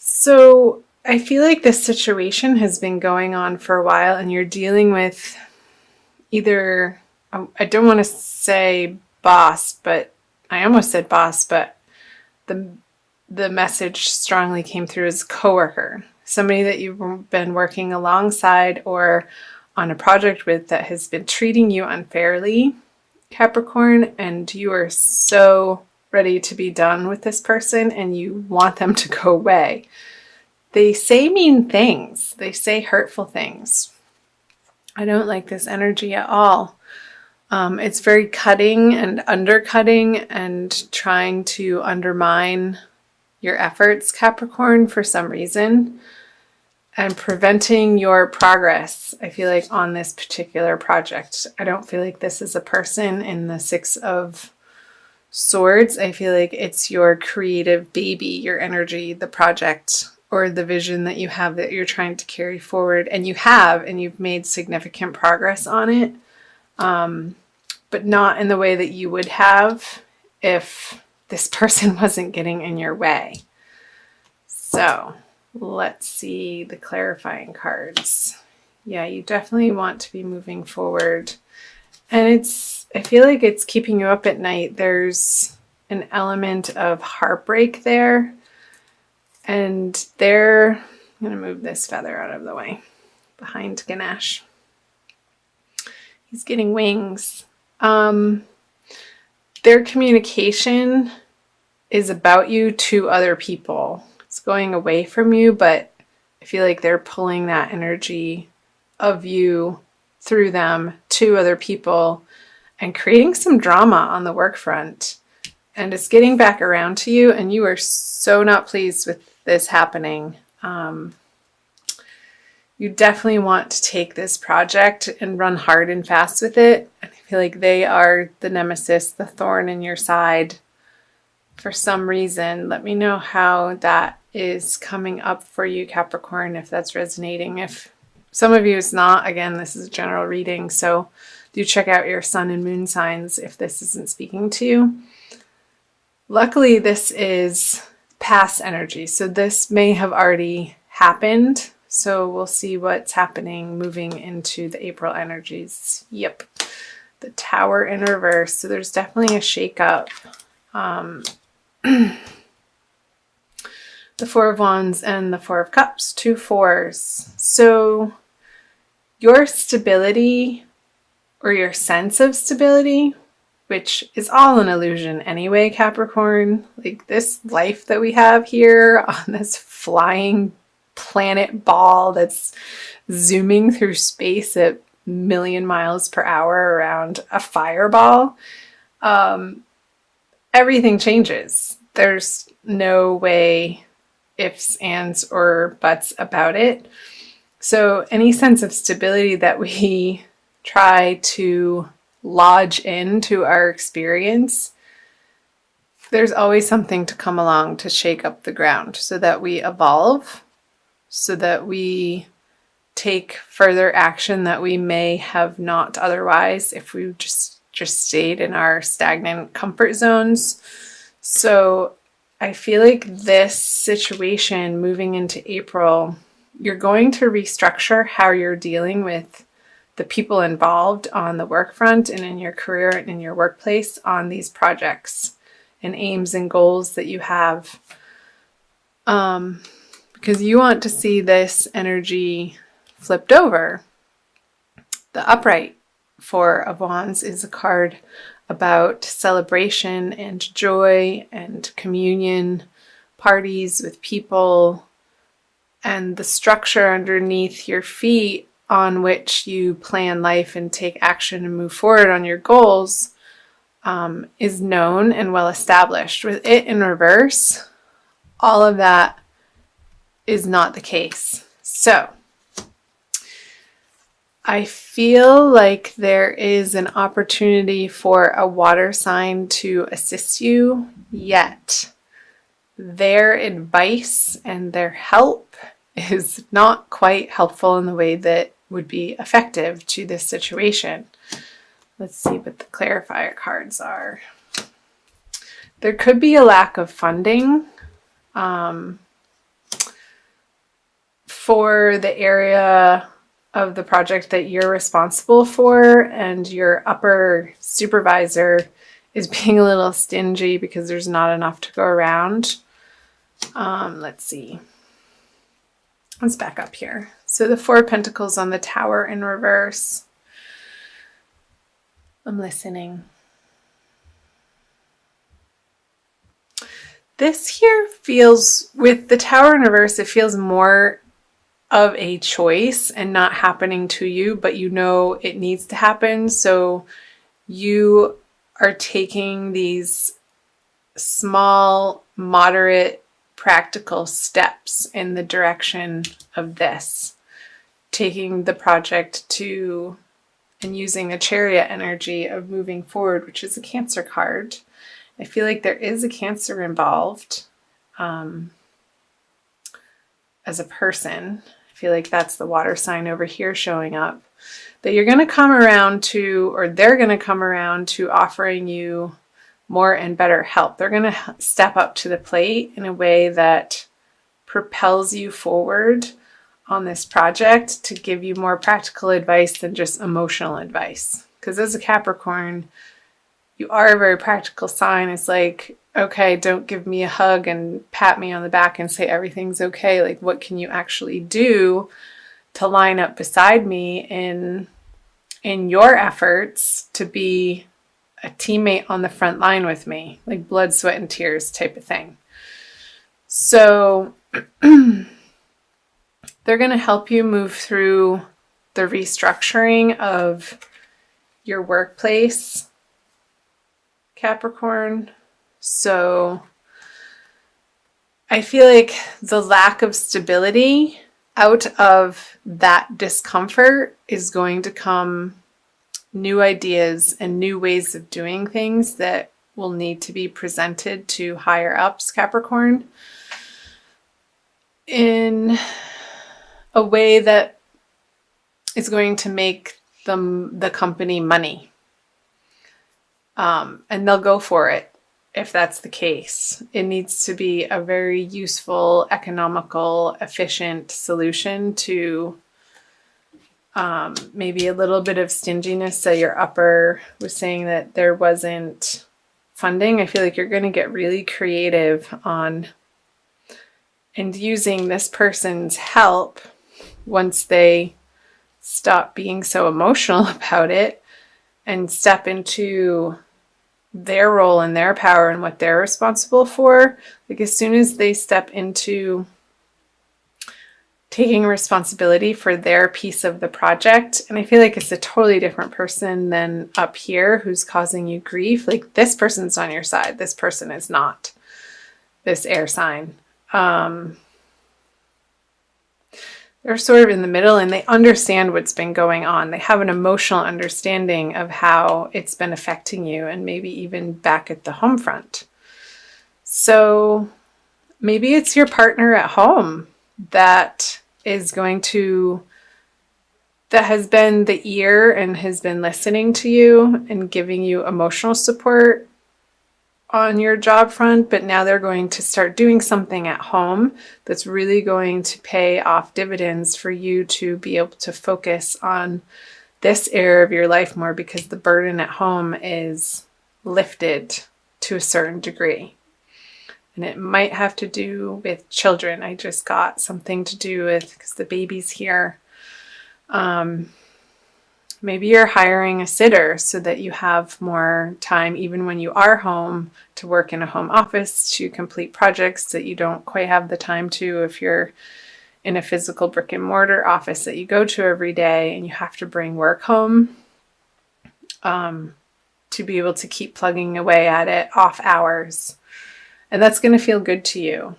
So I feel like this situation has been going on for a while, and you're dealing with either, I don't want to say boss, but I almost said boss, but the the message strongly came through as coworker, somebody that you've been working alongside or on a project with that has been treating you unfairly, Capricorn, and you are so ready to be done with this person and you want them to go away. They say mean things. They say hurtful things. I don't like this energy at all. It's very cutting and undercutting and trying to undermine your efforts, Capricorn, for some reason, and preventing your progress, I feel like, on this particular project. I don't feel like this is a person in the Six of Swords. I feel like it's your creative baby, your energy, the project, or the vision that you have that you're trying to carry forward. And you have, and you've made significant progress on it, but not in the way that you would have if this person wasn't getting in your way. So let's see the clarifying cards. Yeah, you definitely want to be moving forward. And I feel like it's keeping you up at night. There's an element of heartbreak there. And I'm going to move this feather out of the way behind Ganesh. He's getting wings. Their communication is about you to other people. It's going away from you, but I feel like they're pulling that energy of you through them to other people and creating some drama on the work front. And it's getting back around to you, and you are so not pleased with this happening. You definitely want to take this project and run hard and fast with it. I feel like they are the nemesis, the thorn in your side for some reason. Let me know how that is coming up for you, Capricorn, if that's resonating. If some of you it's not, again, this is a general reading, so do check out your sun and moon signs if this isn't speaking to you. Luckily, this is past energy, so this may have already happened. So we'll see what's happening moving into the April energies. Yep. The Tower in reverse. So there's definitely a shakeup. The Four of Wands and the Four of Cups. 2 4s. So your stability, or your sense of stability, which is all an illusion anyway, Capricorn. Like this life that we have here on this flying planet ball that's zooming through space at a million miles per hour around a fireball, everything changes. There's no way, ifs, ands, or buts about it. So any sense of stability that we try to lodge into our experience, there's always something to come along to shake up the ground so that we evolve, so that we take further action that we may have not otherwise if we just stayed in our stagnant comfort zones. So I feel like this situation moving into April, you're going to restructure how you're dealing with the people involved on the work front and in your career and in your workplace on these projects and aims and goals that you have. Because you want to see this energy flipped over. The upright Four of Wands is a card about celebration and joy and communion, parties with people, and the structure underneath your feet on which you plan life and take action and move forward on your goals is known and well established. With it in reverse, all of that is not the case. So I feel like there is an opportunity for a water sign to assist you, yet their advice and their help is not quite helpful in the way that would be effective to this situation. Let's see what the clarifier cards are. There could be a lack of funding. for the area of the project that you're responsible for, and your upper supervisor is being a little stingy because there's not enough to go around. Let's see. Let's back up here. So the Four of Pentacles on the Tower in reverse. I'm listening. This here feels, with the Tower in reverse, it feels more of a choice and not happening to you, but you know it needs to happen. So you are taking these small, moderate, practical steps in the direction of this. Taking the project to, and using the Chariot energy of moving forward, which is a Cancer card. I feel like there is a Cancer involved as a person. I feel like that's the water sign over here showing up. That you're going to come around to, or they're going to come around to offering you more and better help. They're going to step up to the plate in a way that propels you forward on this project to give you more practical advice than just emotional advice. Because as a Capricorn, you are a very practical sign. It's like, okay, don't give me a hug and pat me on the back and say everything's okay. Like, what can you actually do to line up beside me in your efforts to be a teammate on the front line with me, like blood, sweat, and tears type of thing. So they're going to help you move through the restructuring of your workplace, Capricorn. So I feel like the lack of stability out of that discomfort is going to come new ideas and new ways of doing things that will need to be presented to higher ups, Capricorn, in a way that is going to make the company money. And they'll go for it if that's the case. It needs to be a very useful, economical, efficient solution to maybe a little bit of stinginess. So your upper was saying that there wasn't funding. I feel like you're going to get really creative on and using this person's help once they stop being so emotional about it and step into their role and their power and what they're responsible for. Like, as soon as they step into taking responsibility for their piece of the project, and I feel like it's a totally different person than up here who's causing you grief. Like, this person's on your side. This person is not. This air sign. They're sort of in the middle, and they understand what's been going on. They have an emotional understanding of how it's been affecting you, and maybe even back at the home front. So maybe it's your partner at home that is going to, that has been the ear and has been listening to you and giving you emotional support on your job front, but now they're going to start doing something at home that's really going to pay off dividends for you to be able to focus on this area of your life more, because the burden at home is lifted to a certain degree. And it might have to do with children. I just got something to do with, because the baby's here. Maybe you're hiring a sitter so that you have more time, even when you are home, to work in a home office, to complete projects that you don't quite have the time to if you're in a physical brick and mortar office that you go to every day and you have to bring work home, to be able to keep plugging away at it off hours. And that's going to feel good to you,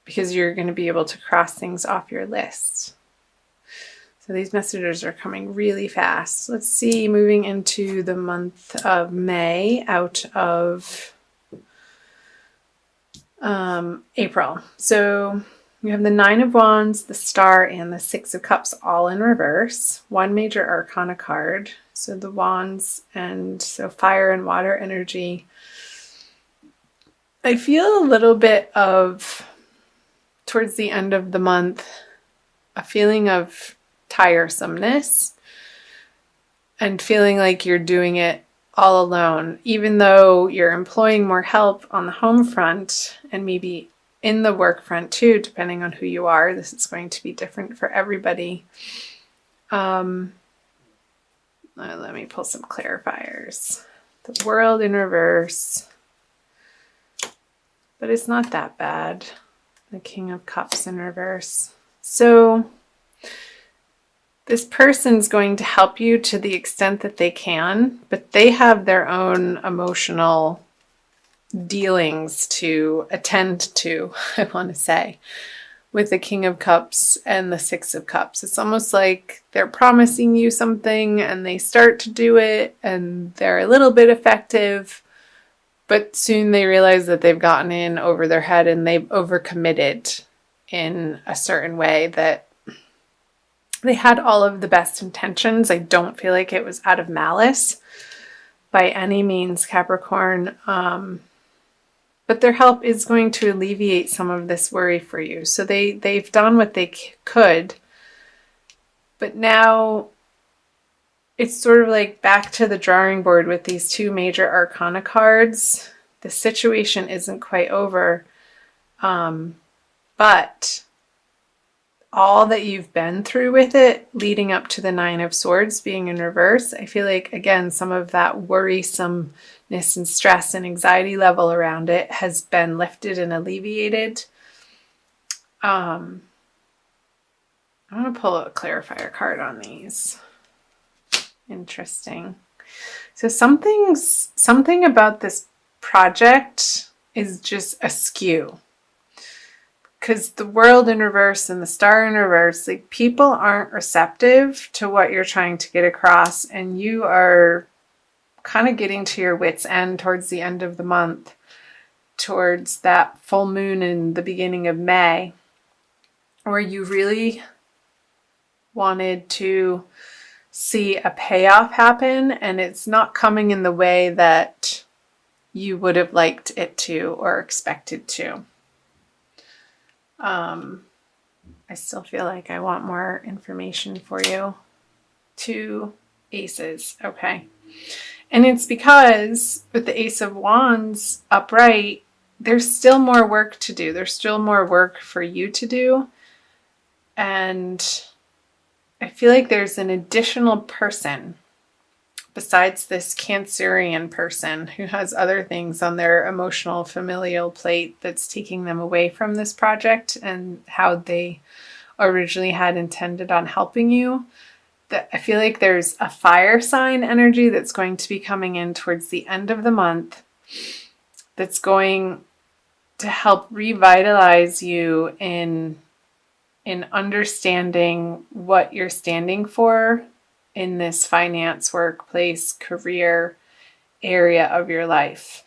because you're going to be able to cross things off your list. So these messages are coming really fast. Let's see, moving into the month of May out of April. So you have the Nine of Wands, the Star, and the Six of Cups all in reverse. One major arcana card. So the Wands, and so fire and water energy. I feel a little bit of towards the end of the month, a feeling of tiresomeness and feeling like you're doing it all alone, even though you're employing more help on the home front and maybe in the work front too, depending on who you are. This is going to be different for everybody. Let me pull some clarifiers. The World in reverse. But it's not that bad. The King of Cups in reverse. So this person's going to help you to the extent that they can, but they have their own emotional dealings to attend to, I want to say, with the King of Cups and the Six of Cups. It's almost like they're promising you something and they start to do it and they're a little bit effective, but soon they realize that they've gotten in over their head and they've overcommitted in a certain way that they had all of the best intentions. I don't feel like it was out of malice by any means, Capricorn. But their help is going to alleviate some of this worry for you. So they've done what they could, but now it's sort of like back to the drawing board with these two major arcana cards. The situation isn't quite over, but all that you've been through with it leading up to the Nine of Swords being in reverse, I feel like, again, some of that worrisomeness and stress and anxiety level around it has been lifted and alleviated. I'm going to pull a clarifier card on these. Interesting. So something about this project is just askew. Because the World in reverse and the Star in reverse, like, people aren't receptive to what you're trying to get across, and you are kind of getting to your wit's end towards the end of the month, towards that full moon in the beginning of May, where you really wanted to see a payoff happen, and it's not coming in the way that you would have liked it to or expected to. I still feel like I want more information for you. 2 aces. Okay. And it's because with the Ace of Wands upright, there's still more work to do. There's still more work for you to do. And I feel like there's an additional person besides this Cancerian person who has other things on their emotional familial plate that's taking them away from this project and how they originally had intended on helping you. That I feel like there's a fire sign energy that's going to be coming in towards the end of the month that's going to help revitalize you in understanding what you're standing for in this finance, workplace, career area of your life.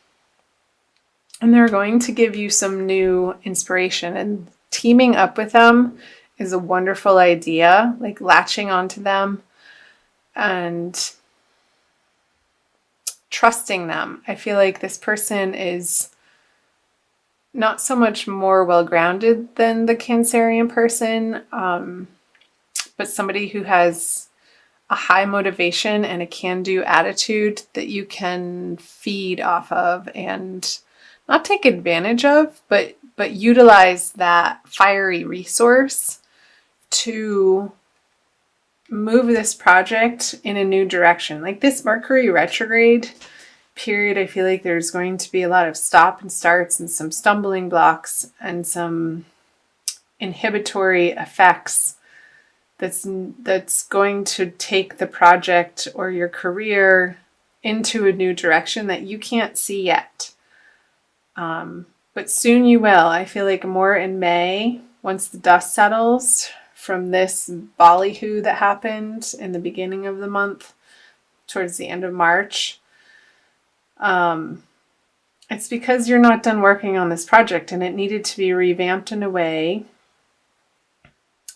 And they're going to give you some new inspiration, and teaming up with them is a wonderful idea, like latching onto them and trusting them. I feel like this person is not so much more well-grounded than the Cancerian person, but somebody who has a high motivation and a can-do attitude that you can feed off of and not take advantage of, but utilize that fiery resource to move this project in a new direction. Like this Mercury retrograde period, I feel like there's going to be a lot of stop and starts and some stumbling blocks and some inhibitory effects that's going to take the project or your career into a new direction that you can't see yet. But soon you will. I feel like more in May, once the dust settles from this ballyhoo that happened in the beginning of the month, towards the end of March. It's because you're not done working on this project and it needed to be revamped in a way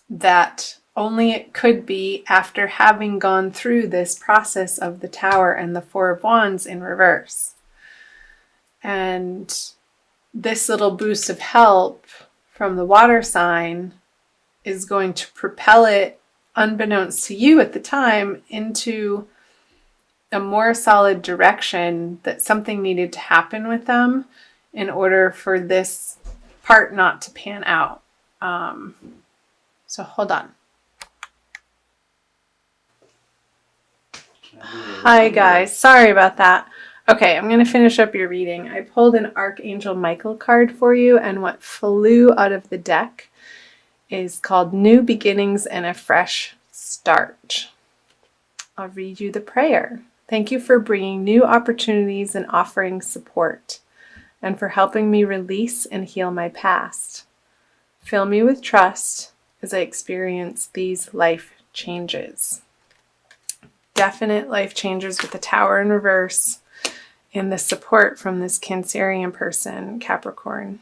that only it could be after having gone through this process of the Tower and the Four of Wands in reverse. And this little boost of help from the water sign is going to propel it, unbeknownst to you at the time, into a more solid direction, that something needed to happen with them in order for this part not to pan out. So hold on. Hi guys, sorry about that. Okay, I'm going to finish up your reading. I pulled an Archangel Michael card for you, and what flew out of the deck is called New Beginnings and a Fresh Start. I'll read you the prayer. Thank you for bringing new opportunities and offering support, and for helping me release and heal my past. Fill me with trust as I experience these life changes. Definite life changes with the Tower in reverse and the support from this Cancerian person, Capricorn.